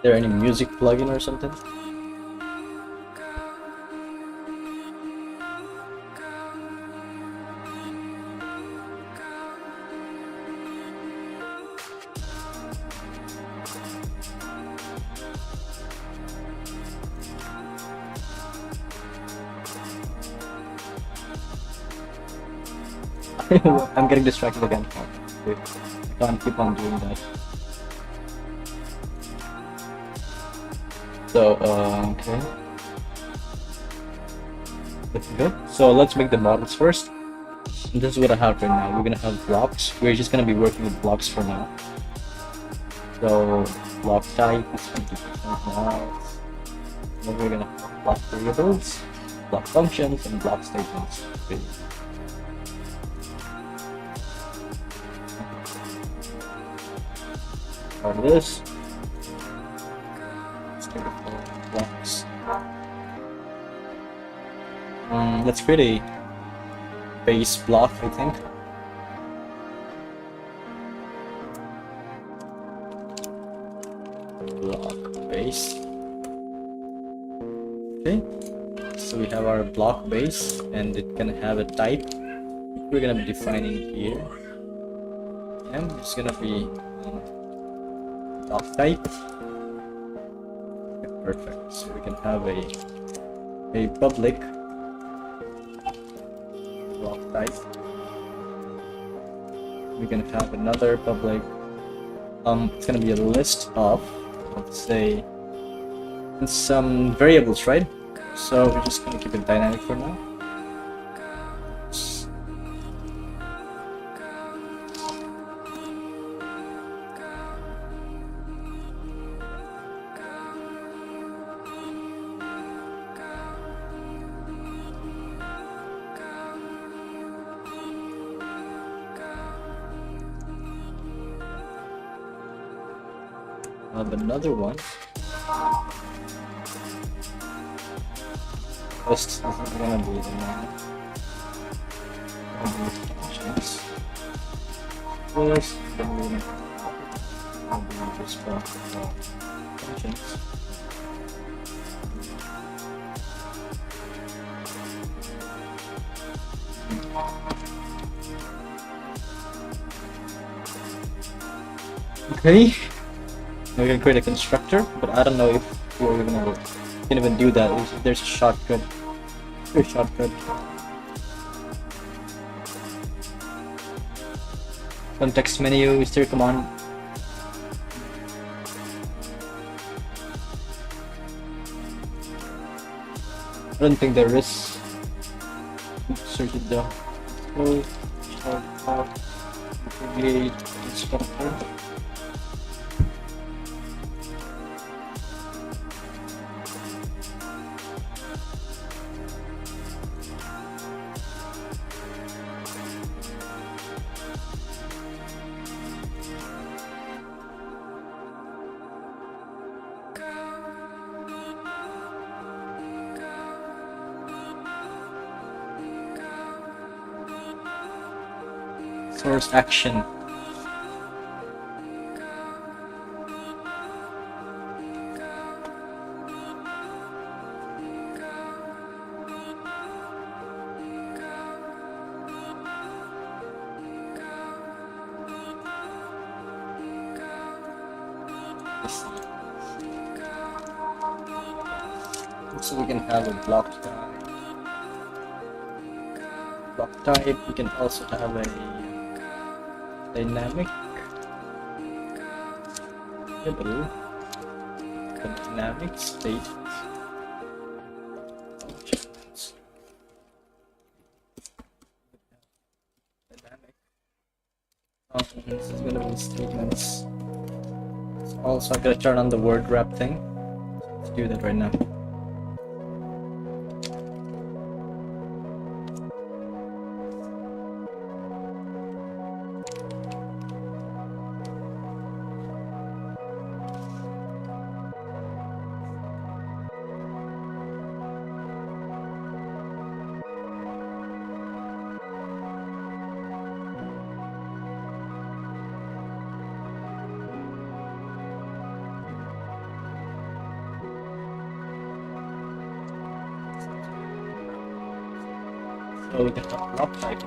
there any music plugin or something? I'm getting distracted again. I can't keep on doing that. So, okay. Looking good. So let's make the models first. And this is what I have right now. We're gonna have blocks. We're just gonna be working with blocks for now. So block type is 50% models. Then we're gonna have block variables, block functions, and block statements. Okay. On this, blocks. Let's create a base block, I think. Block base. Okay. So we have our block base, and it can have a type. We're gonna be defining here. And it's gonna be block type. Okay, perfect. So we can have a public block type. We can have another public. It's gonna be a list of, let's say, some variables, right? So we're just gonna keep it dynamic for now. Another one. First, this is gonna be the functions. First, then we're gonna just functions. Okay. We can create a constructor, but I don't know if we're gonna can even do that. There's a shortcut. There's a shortcut. Context menu is there. Come on. I don't think there is. Search it down. So shortcut. Create constructor. Source action. So we can have a block type. Block type. We can also have a dynamic variable, dynamic state functions. Dynamic functions is going to be statements. So also, I'm going to turn on the word wrap thing. Let's do that right now. So we can have block type.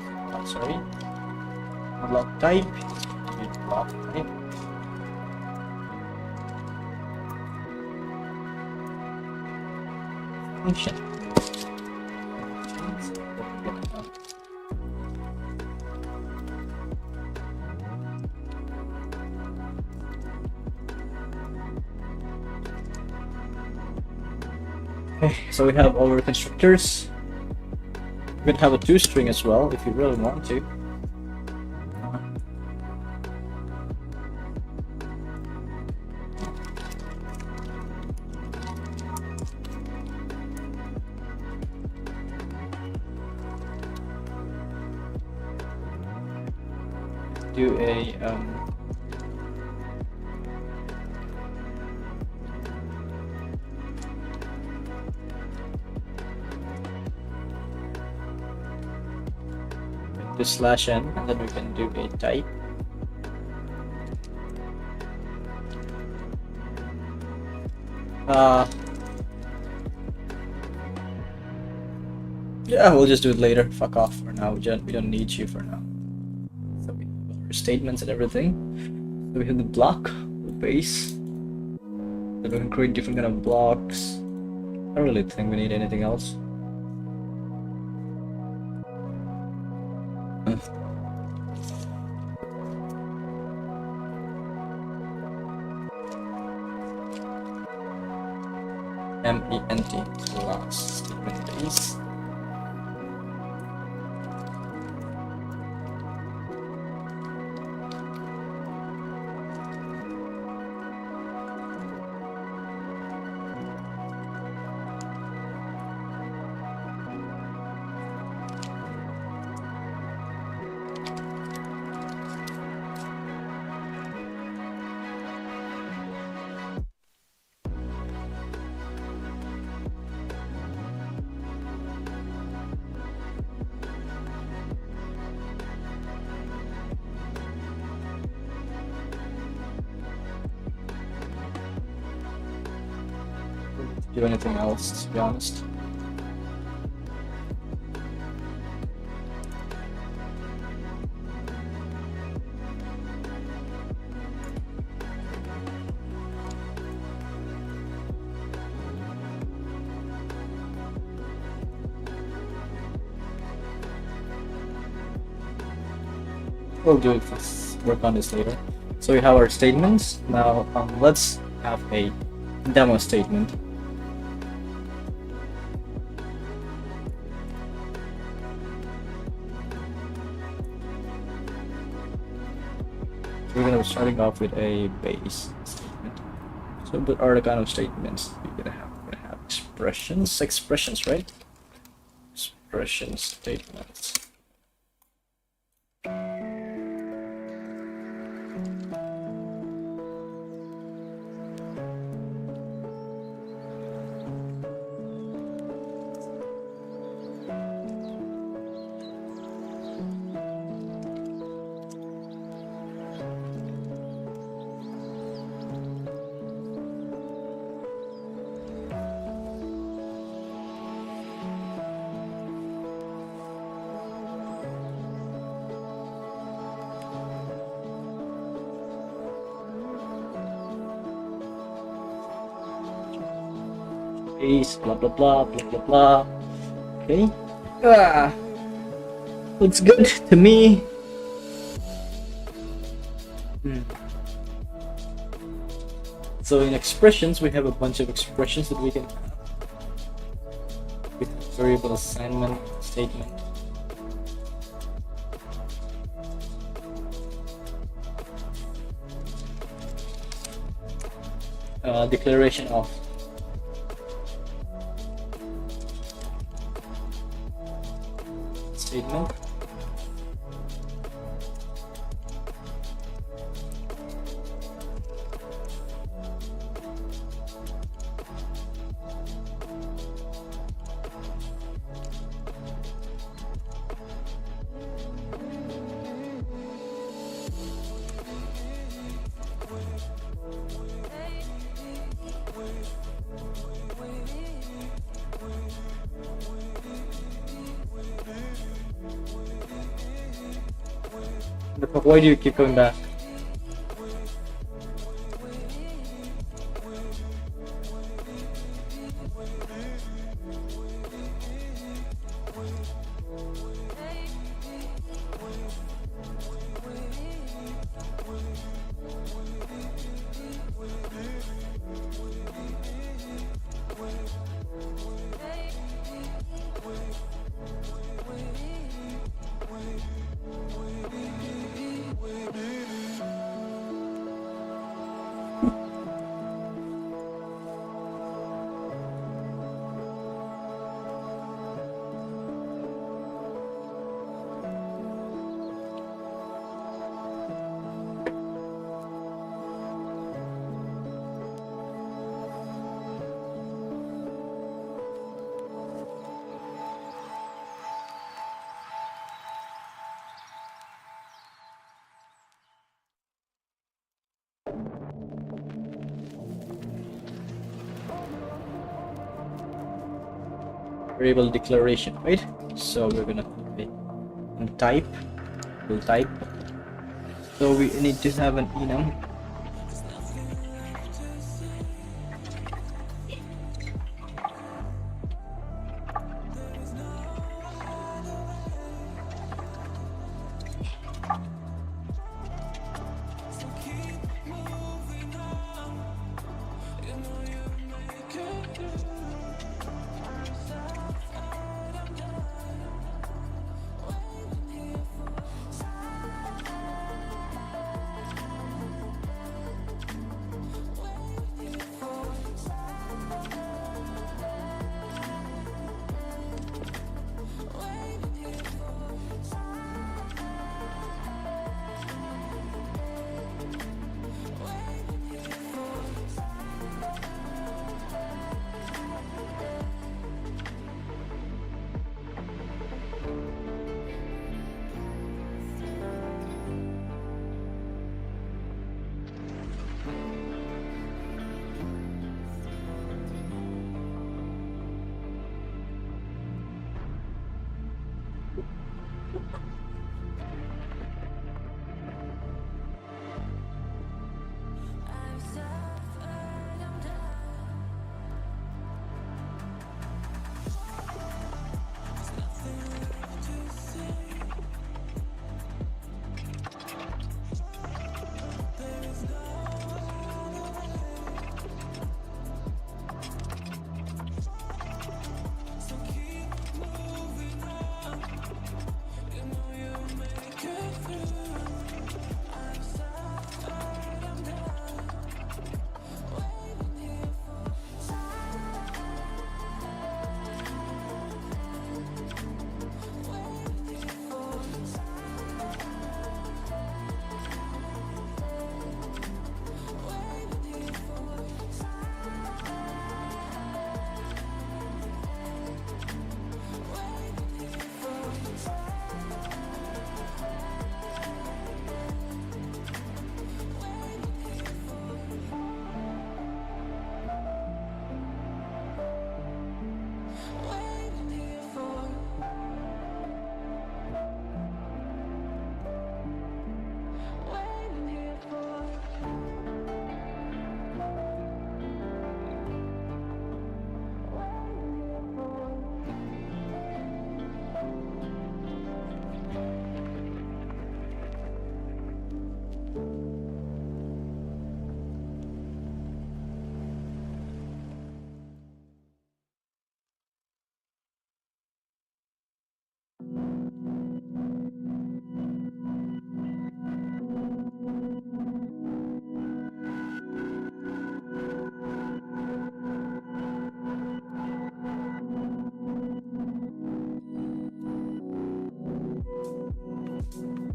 Sorry, block type. Block type. Function. Okay, so we have our constructors. We could have a toString as well if you really want to. Do a do /n, and then we can do a type. Yeah, we'll just do it later. Fuck off for now. We don't need you for now. So we have our statements and everything. So we have the block, the base. So we can create different kind of blocks. I don't really think we need anything else. MENT class statement base. Do anything else, to be honest. We'll do it. Let's work on this later. So we have our statements. Now let's have a demo statement. We're gonna be starting off with a base statement. So what are the kind of statements we're gonna have? We're gonna have expressions, right? Expression statements. Blah blah blah blah blah blah. Okay. Looks good to me. So in expressions, we have a bunch of expressions that we can have with variable assignment statement. Declaration of statement. The fuck, why do you keep coming back? Variable declaration, right? So we're gonna type, we'll type. So we need to have an enum.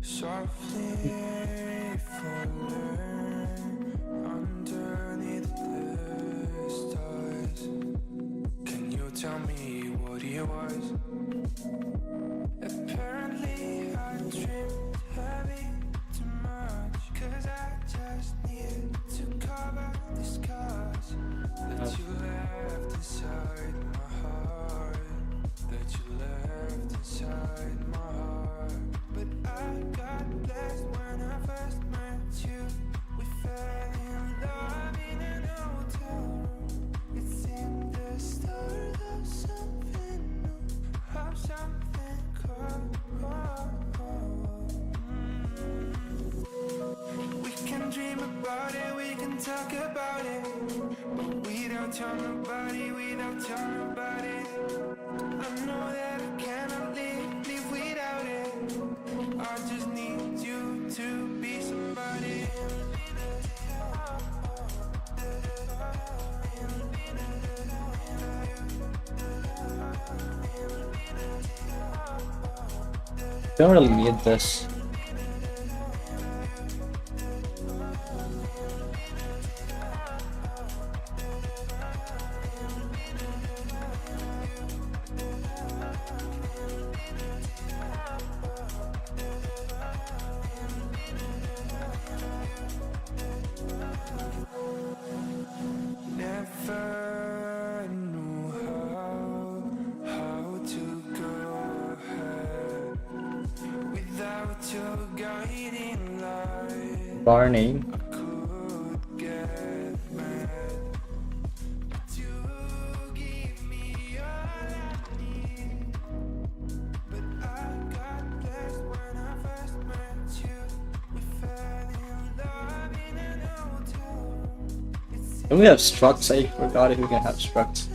Softly falling underneath the stars. Can you tell me what it was? Apparently I dreamed heavy too much, 'cause I just need to cover the scars that you left inside my heart, that you left inside my heart. But I got blessed when about it, we can talk about it. But without telling nobody, without telling nobody. I know that I cannot live without it. I just need you to be somebody. Don't really need this. Never knew how to go ahead without your guiding light. Bar name. I could get mad, but you give me all I need. But I got blessed when I first met you. We fell in love in an hotel. Don't we have structs? I forgot if we can have structs.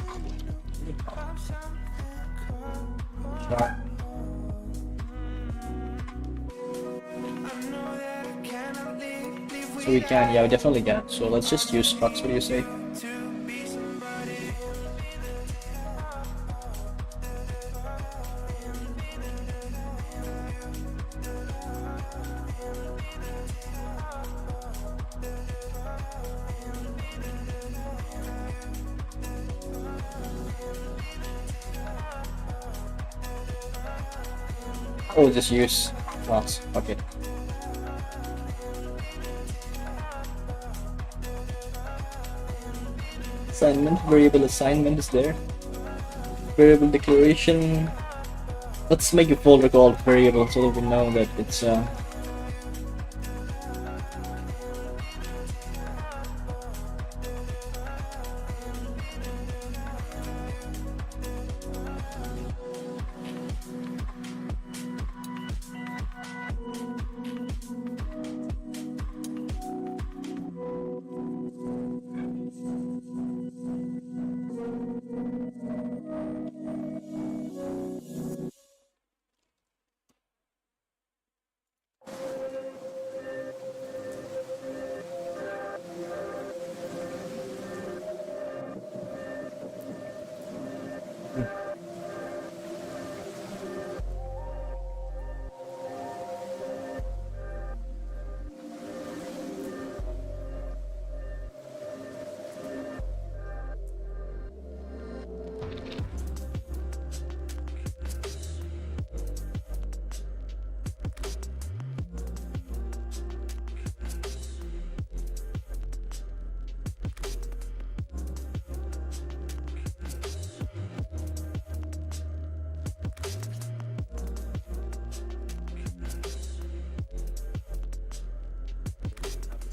Sure. So we can, yeah, we definitely can. So let's just use structs. What do you say? Oh, we'll just use class. Okay. Assignment, variable assignment is there. Variable declaration. Let's make a folder called variable so that we know that it's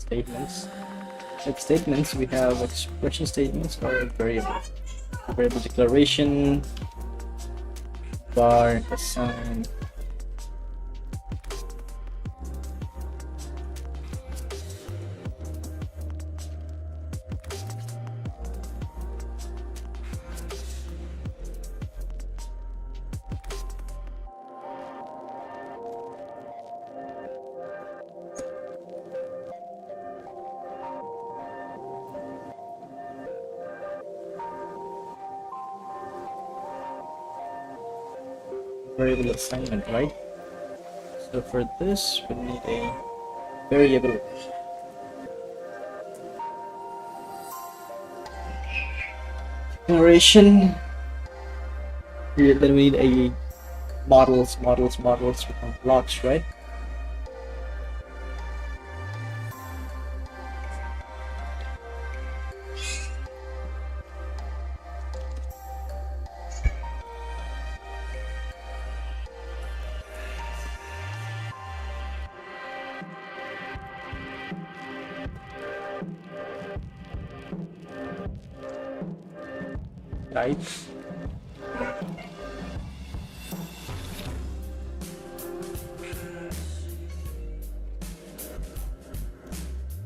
statements. Like statements, we have expression statements or variable. Variable declaration, bar, assign. Variable assignment, right? So for this, we need a variable. Declaration. Then we need a models become blocks, right? Right.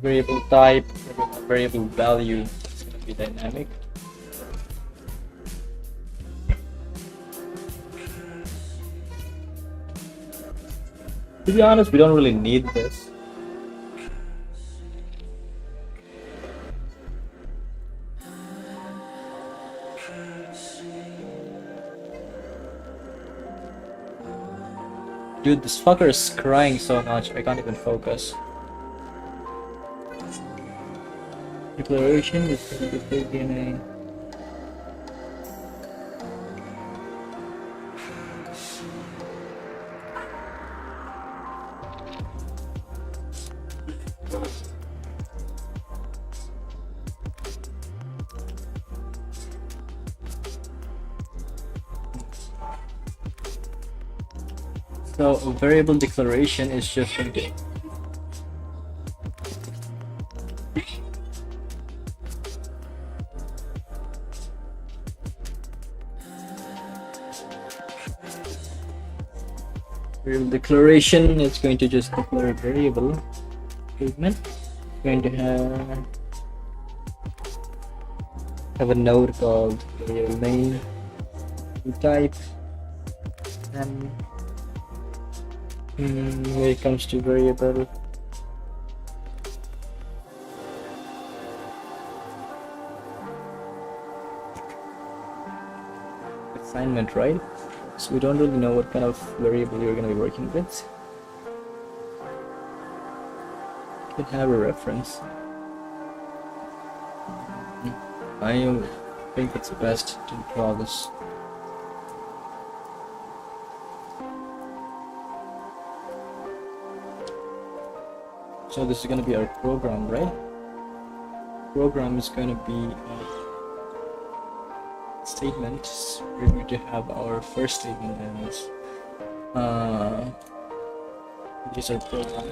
variable type, variable value is going to be dynamic. To be honest, we don't really need this. Dude, this fucker is crying so much, I can't even focus. Declaration is going to be DNA. So a variable declaration is just going to variable declaration is going to just declare a variable statement. Going to have a node called variable name, type, and when it comes to variable assignment, right? So we don't really know what kind of variable you're going to be working with. You can have a reference. I think it's best to draw this. So this is going to be our program, right? Program is going to be statements. We're going to have our first statement as these are program.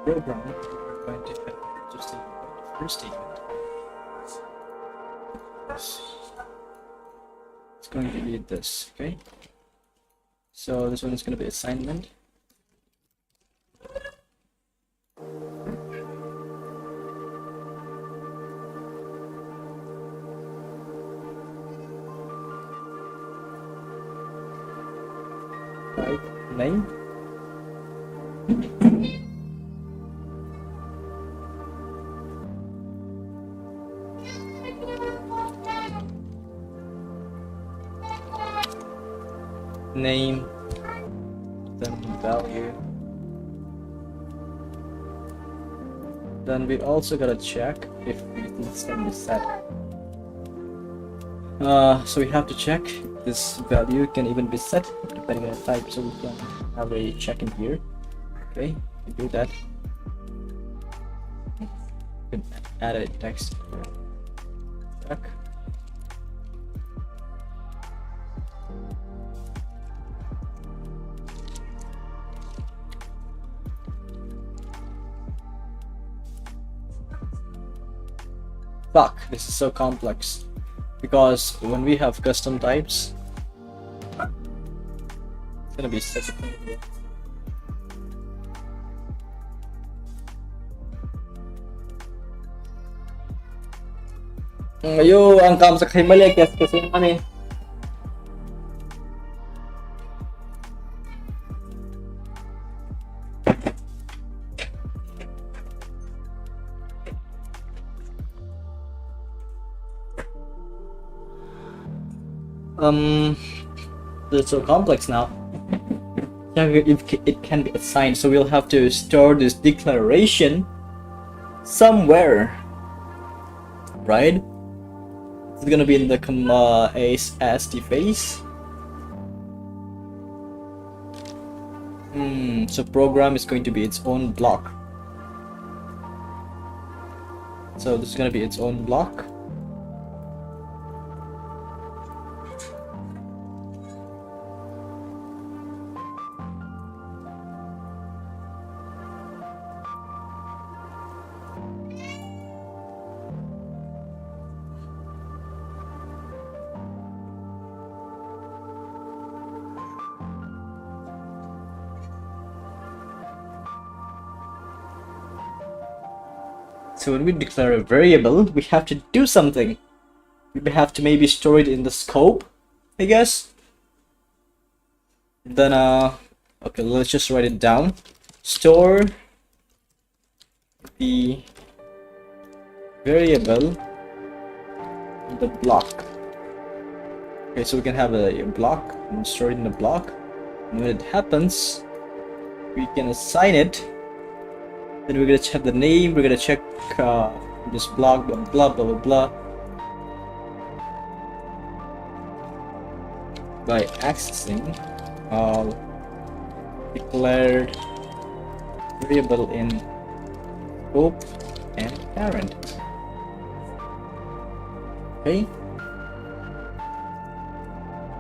Program. We're going to have just statement, first statement. It's going to be this, okay? So this one is going to be assignment. Name. Name, then value. Then we also gotta check if things can be set. So we have to check this value can even be set depending on the type, so we can have a check in here. Okay, we do that. We can add a text here. Check. Fuck, this is so complex. Because when we have custom types, it's gonna be such a pain. Ayo, ang kam sa mali kasi ano eh. It's so complex now. Yeah, it can be assigned, so we'll have to store this declaration somewhere, right? It's gonna be in the ASD phase. So program is going to be its own block. So this is gonna be its own block. So when we declare a variable, we have to do something. We have to maybe store it in the scope, I guess. Then okay, let's just write it down. Store the variable in the block. Okay, so we can have a block and store it in the block. And when it happens, we can assign it. Then we're gonna check the name. We're gonna check this block, blah blah blah blah blah, by accessing declared variable in scope and parent. Okay,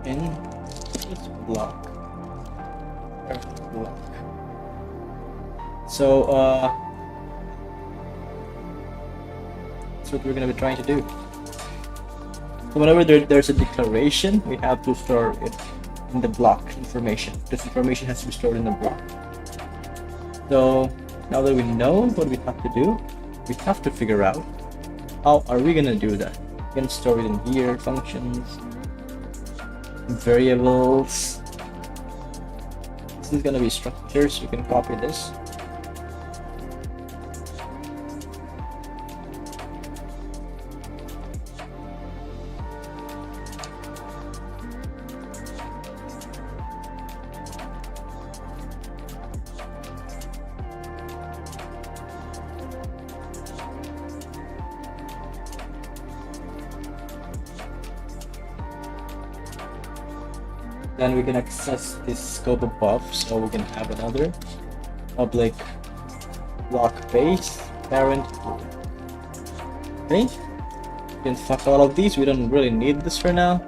in this block, parent block. So that's what we're gonna be trying to do. So whenever there's a declaration, we have to store it in the block information. This information has to be stored in the block. So now that we know what we have to do, we have to figure out how are we gonna do that. We can store it in here, functions, variables. This is gonna be structures. We can copy this. Then we can access this scope above, so we can have another public block base parent. Okay, we can fuck all of these. We don't really need this for now.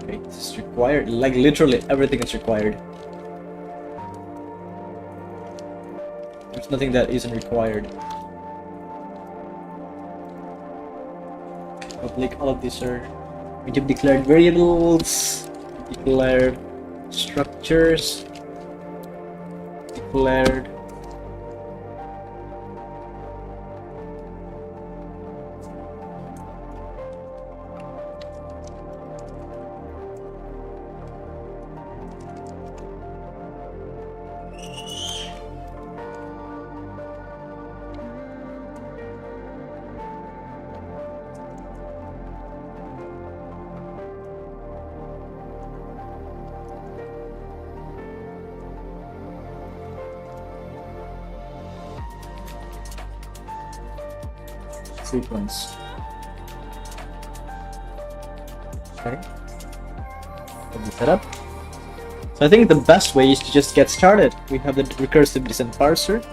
Okay, this is required. Like literally everything is required. There's nothing that isn't required. Public, all of these are we have declared variables, declared structures, declared sequence. Okay. Let me set up. So I think the best way is to just get started. We have the recursive descent parser.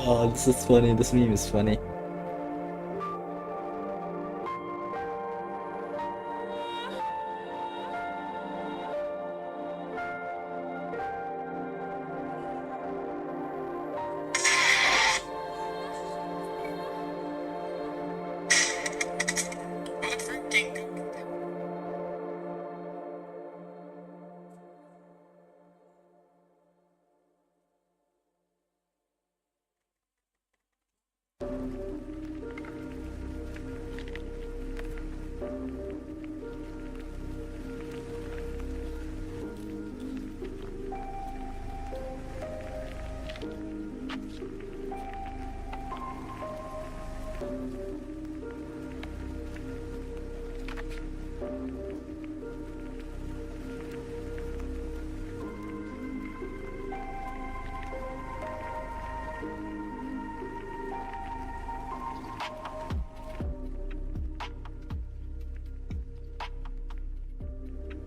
Oh, this is funny. This meme is funny.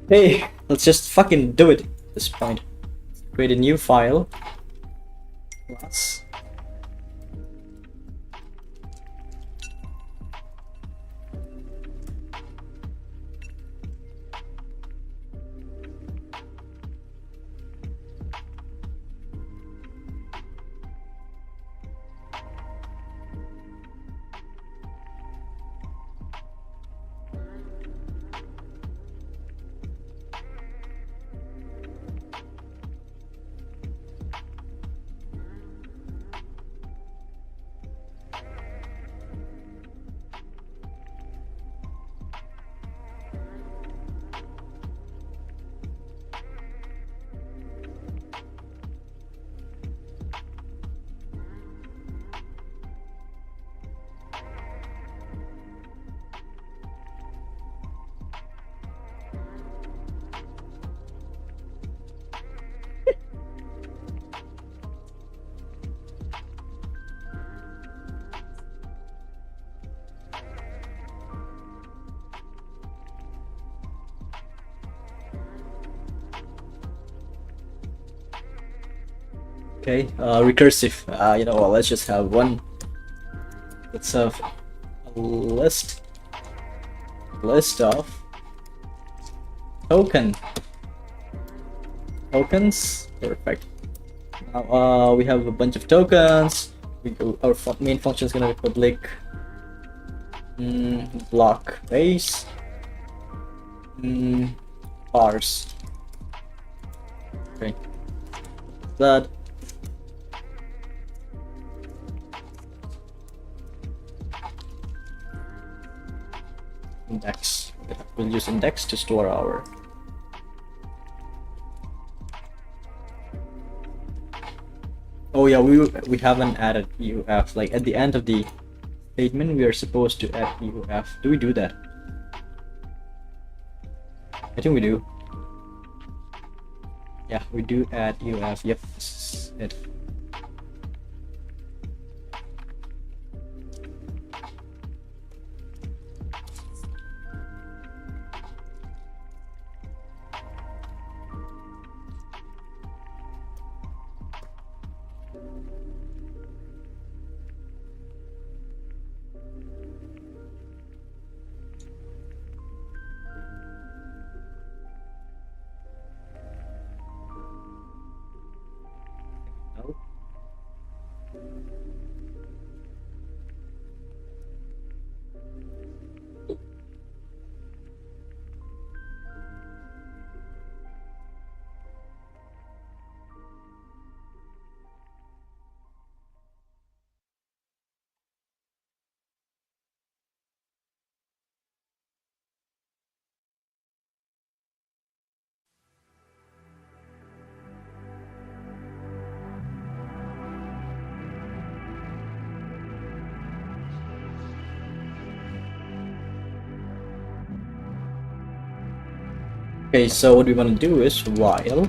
Hey, let's just fucking do it at this point. Create a new file. Class. Okay, recursive. You know what? Let's just have one. Let's have a list of tokens. Perfect. Now we have a bunch of tokens. Our main function is gonna be public block base parse. Okay, that. Index. We'll use index to store our. Oh yeah, we haven't added UF. Like at the end of the statement, we are supposed to add UF. Do we do that? I think we do. Yeah, we do add UF. Yep, this is it. Okay, so what we want to do is while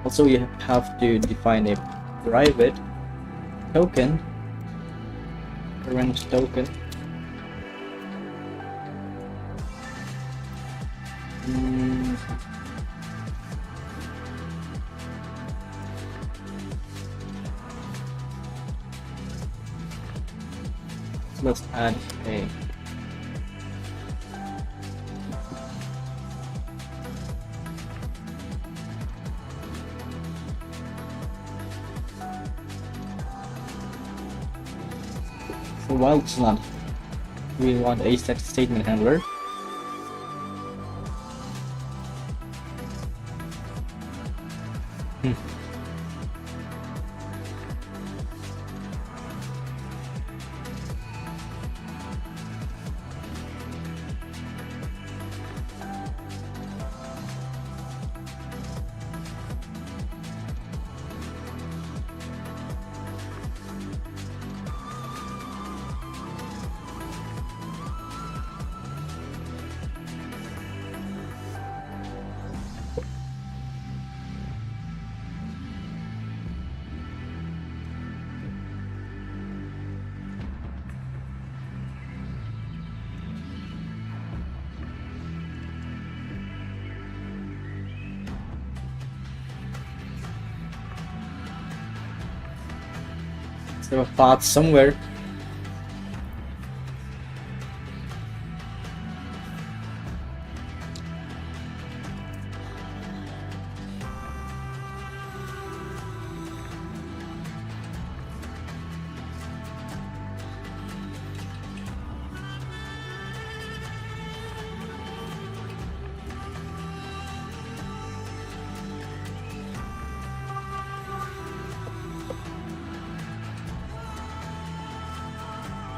also you have to define a private token, current token. So let's add a while it's not, we want a set statement handler. There a path somewhere.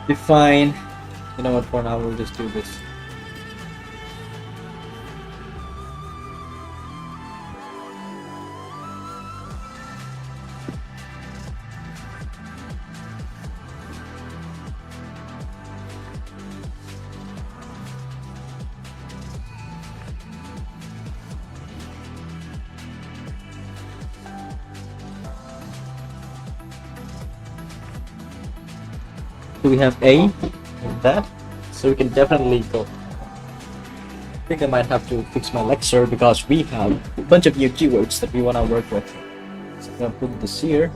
Be fine. You know what? For now, we'll just do this. Do we have A in that? So we can definitely go. I think I might have to fix my lecture because we have a bunch of new keywords that we want to work with. So I'm gonna put this here.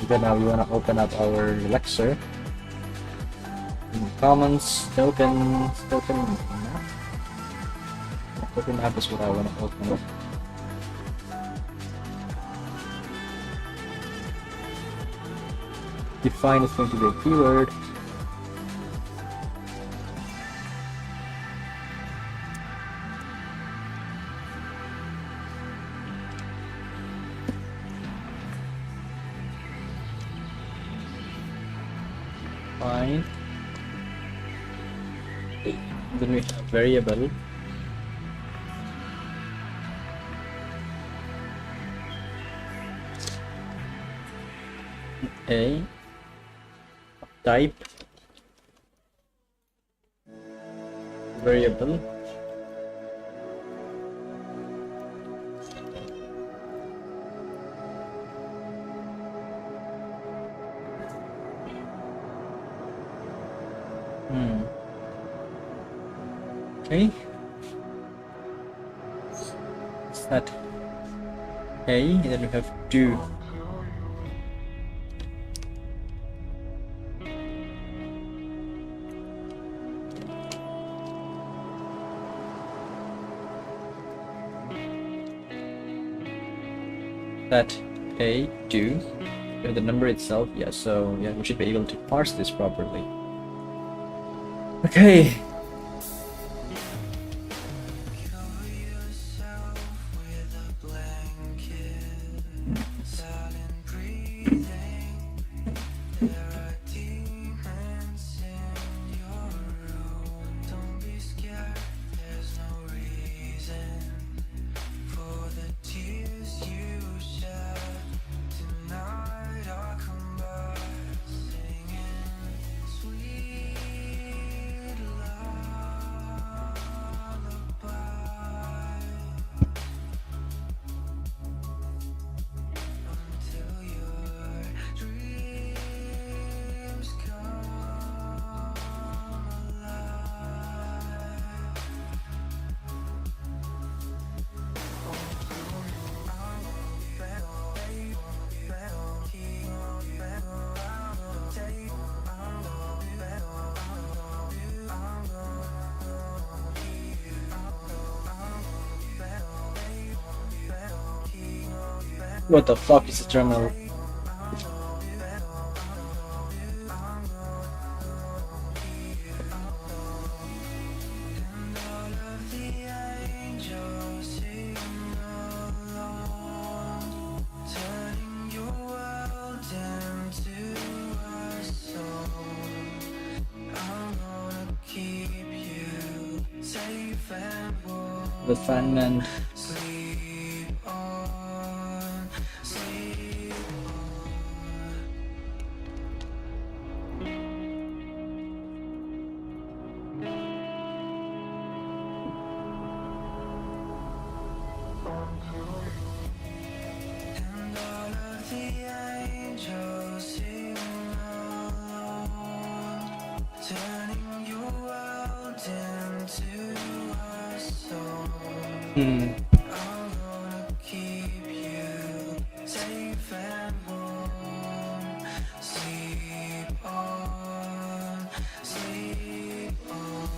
Then now we want to open up our lecture. Commons, token map is what I want to open up. Define is going to be a keyword. Fine. Then we have variable. A type variable okay, is that A? And then we have do. That A do the number itself, yeah, so yeah, we should be able to parse this properly. Okay. What the fuck is the terminal? Refinement. Hmm. keep you safe and warm. Sleep on, sleep on.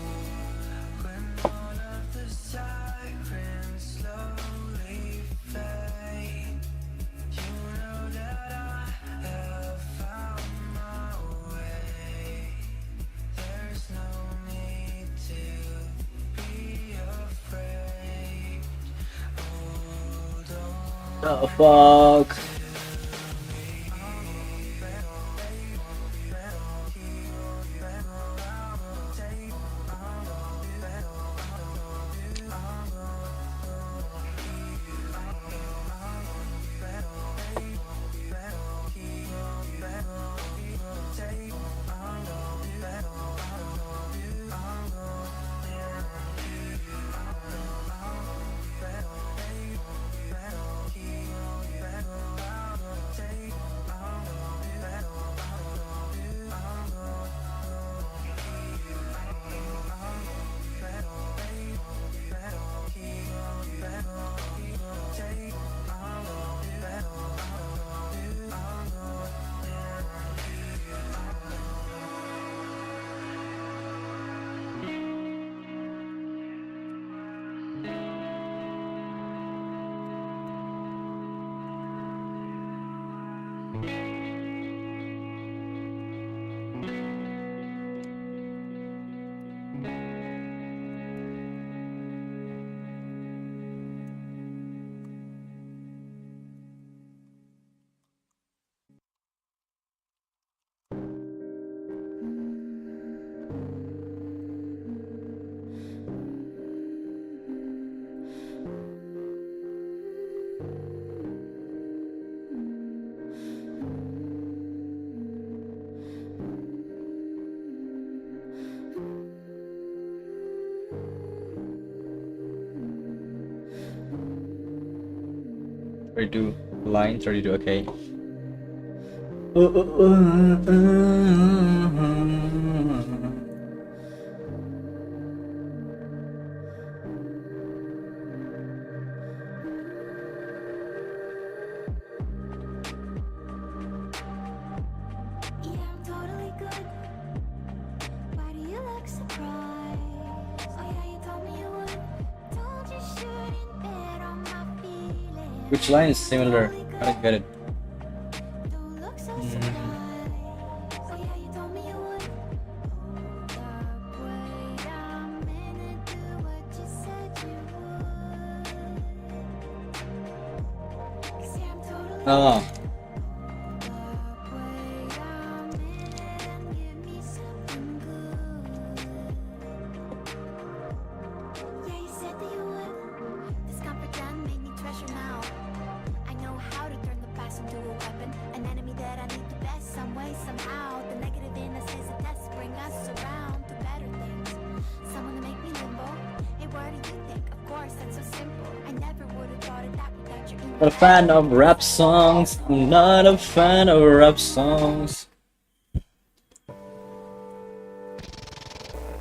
When all of the sirens slowly fade, you know that I have found my way. There's no need to be afraid. Hold on. The fuck? Thirty-two line 32. Okay. Yeah, I'm totally good. Why do you look surprised? Oh yeah, you told me you would. Told you shouldn't bet on my feelings. Which line is similar? I don't get it. Don't look so surprised. Oh yeah, you told me you would. Hold up, wait a minute, do what you said you would. 'Cause yeah, I'm totally Ah. Not a fan of rap songs. I'm not a fan of rap songs.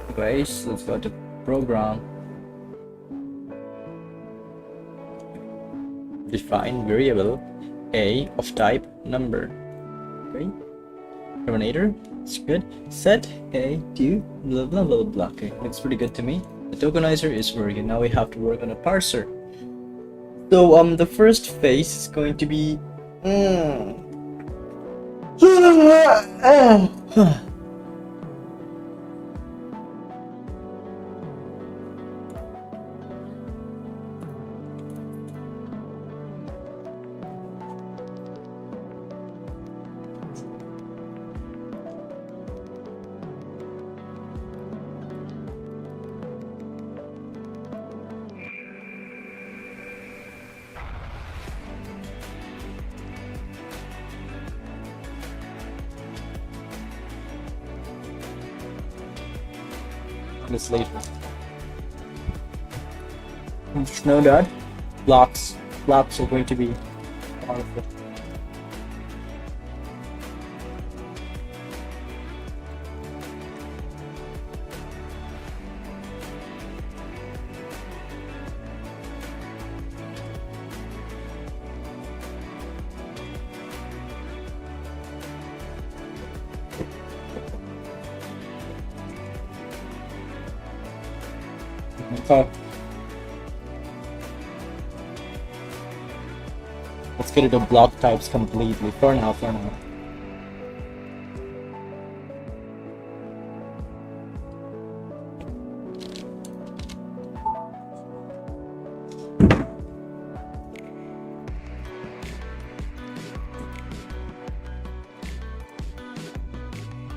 Anyways, let's go to program. Define variable a of type number. Okay. Terminator. It's good. Set a to blah blah blah blah. Okay, looks pretty good to me. The tokenizer is working. Now we have to work on a parser. So the first phase is going to be this later. Just know that blocks are going to be powerful. Okay. Let's get into block types completely. For now, for now.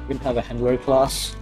We can have a handler class.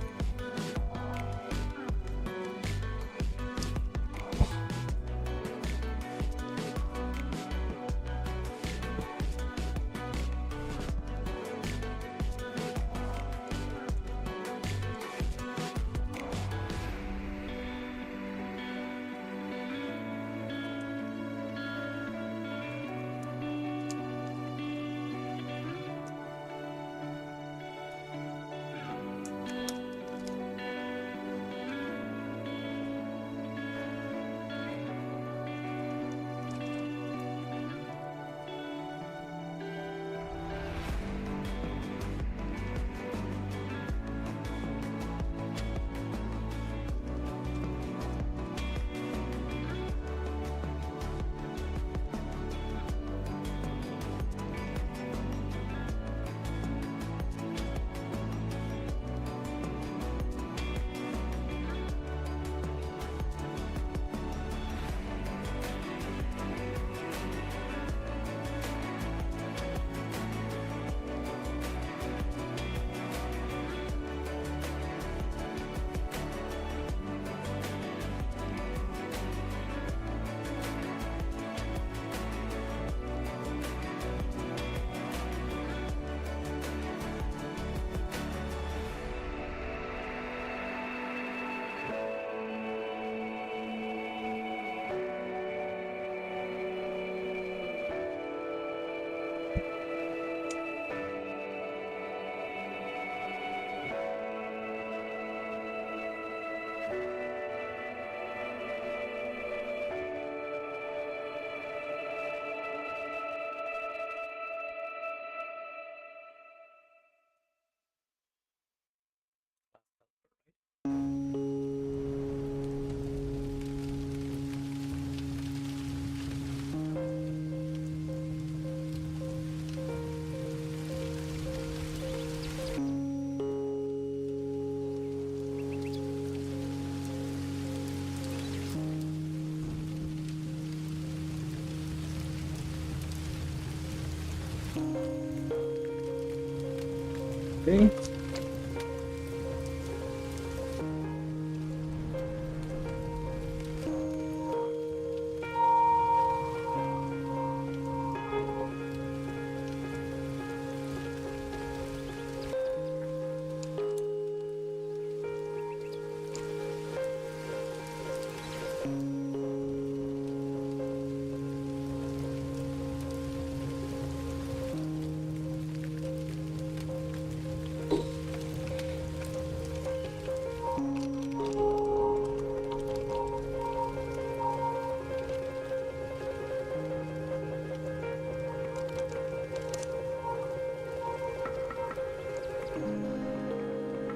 Okay.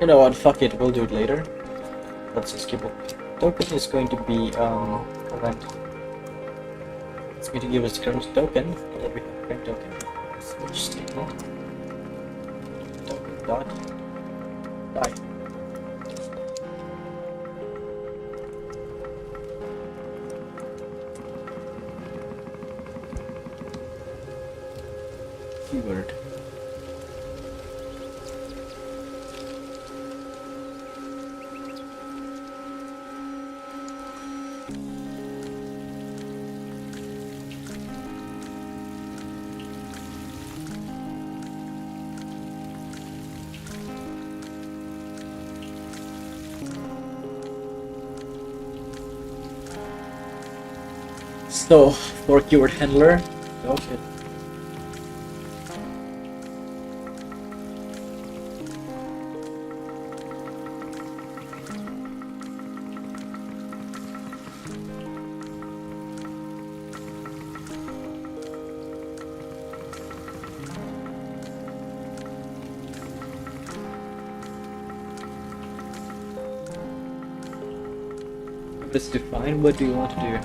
You know what? Fuck it. We'll do it later. Let's just keep it. Token is going to be event. It's going to give us current token. Let me have current token. Switch statement. Token dot die. Keyword. So, for keyword handler, okay. Let's define what do you want to do.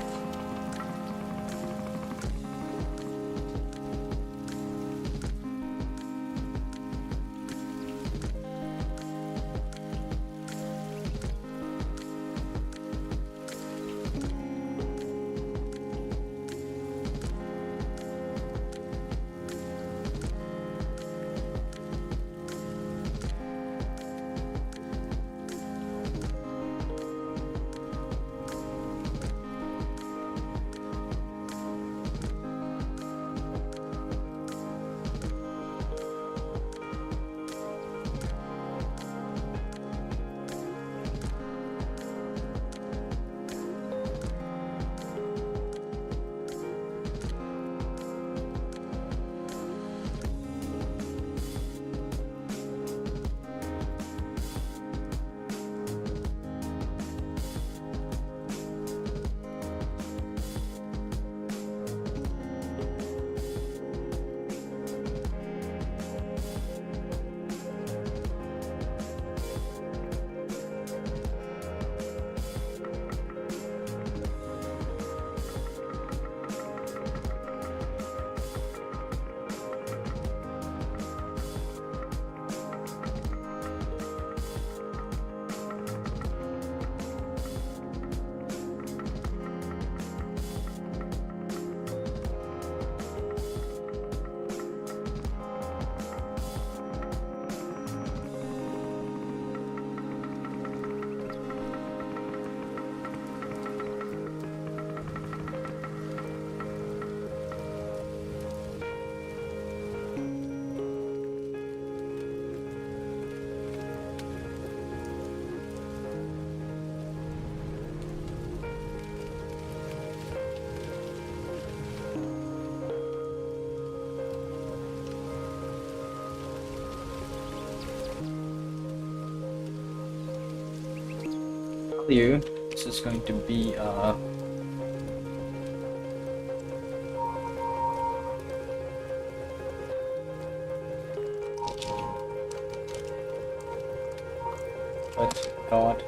Value. This is going to be what God.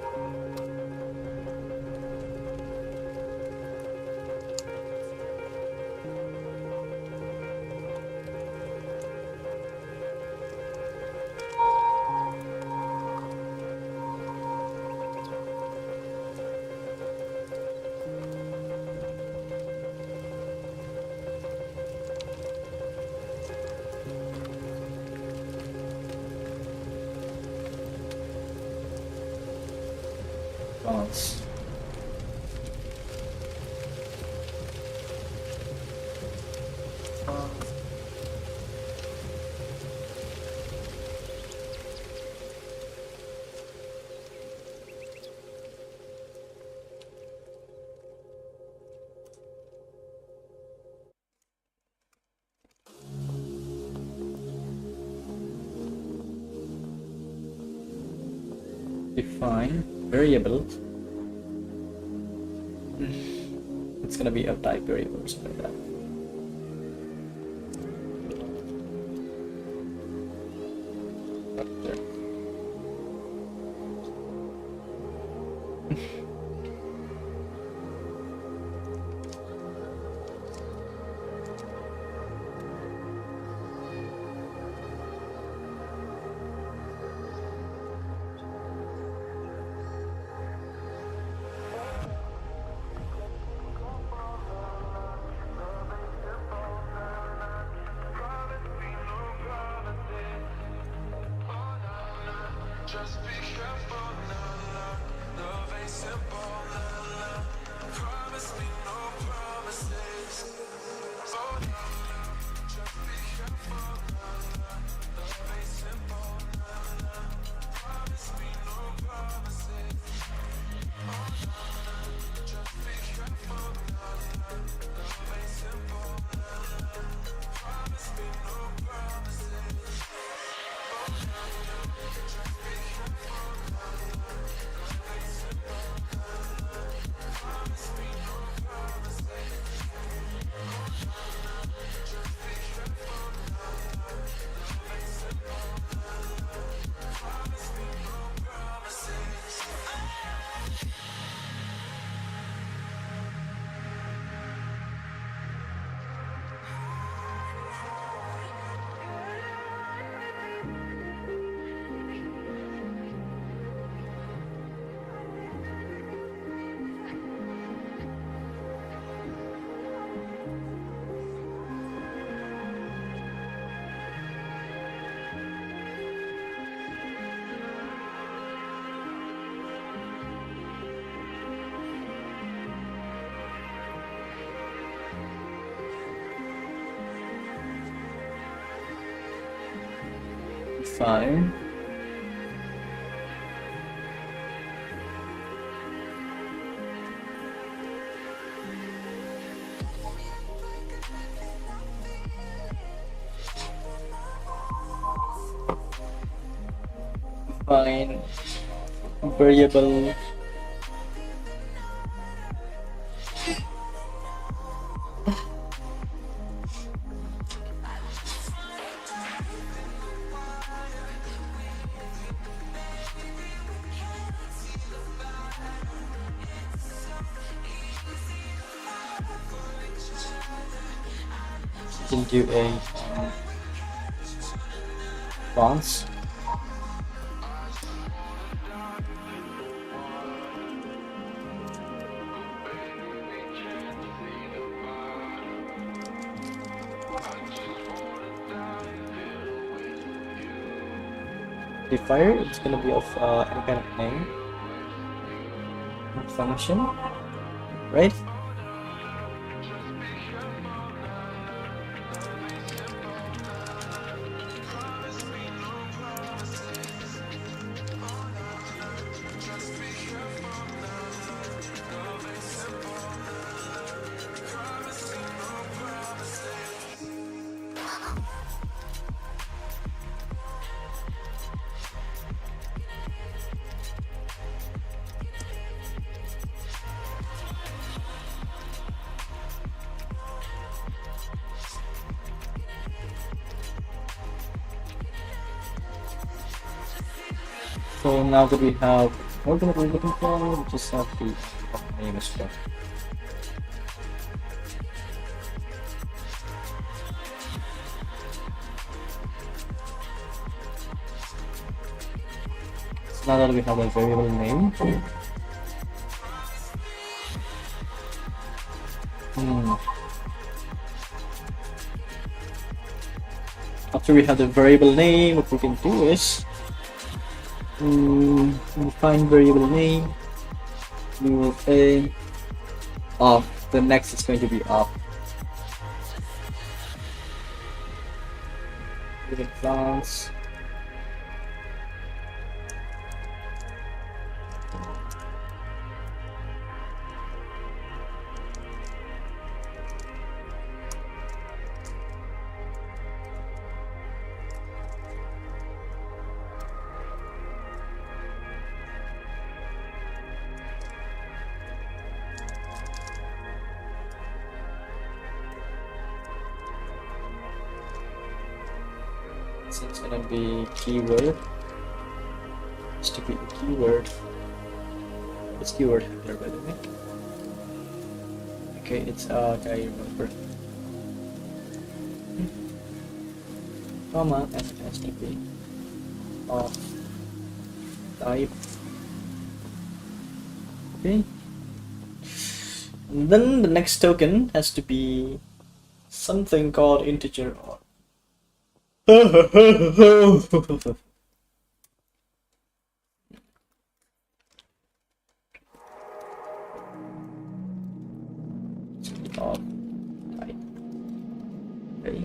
Balance. Define variable. It's gonna be a type variable or something like that. Up there. Just be careful, nah, nah. Love ain't simple, nah, nah. Promise me no promises. Oh, nah, nah. Just be careful, nah, nah. Love ain't simple, nah, nah. Promise me no promises. Oh, nah, nah. Just be careful, nah, nah. Love ain't simple, nah, nah. Promise me no promises. Oh, nah, nah. Just be careful. fine. Fine. Variable. Can do a bounce. Fire, it's gonna be of any kind of name function, right? So now that we have what we're looking for, we just have to name as well. So now that we have a variable name, after we have the variable name, what we can do is define variable name. We will say off. The next is going to be off. Give it class. So it's gonna be keyword. It's to be a keyword. It's keyword here, by the way. Okay, it's I remember. Comma, and it has to be of type. Okay. And then the next token has to be something called integer or of type. Okay.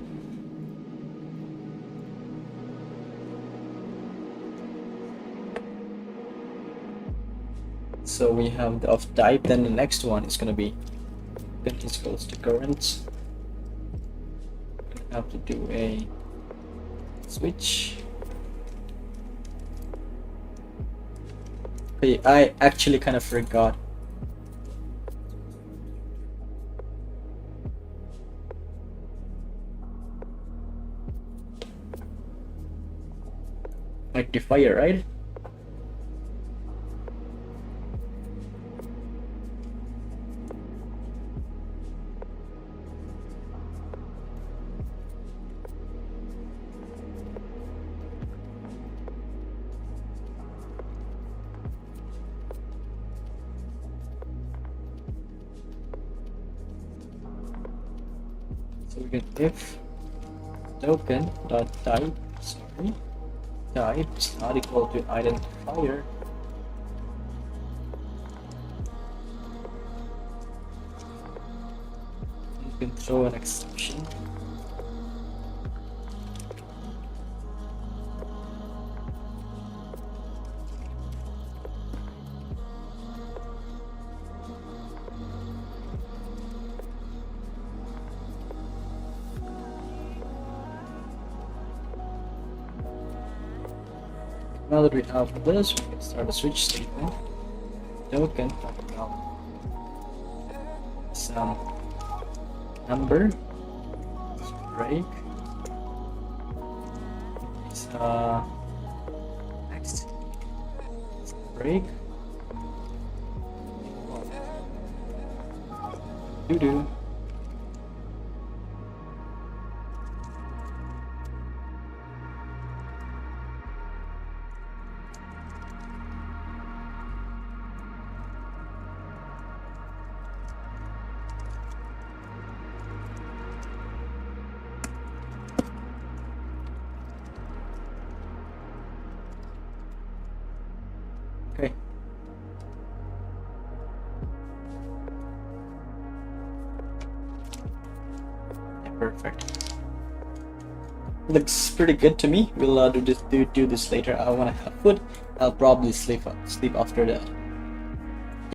So we have the of type, then the next one is gonna be this goes to current. We have to do a switch. Okay, I actually kind of forgot. Rectifier, right? So we get if token dot type, sorry, type is not equal to identifier. You can throw an exception. Now that we have this, we can start a switch statement. Token talking about some number, break, next break, do. Okay. Yeah, perfect. Looks pretty good to me. We'll do this later. I wanna have food. I'll probably sleep after that.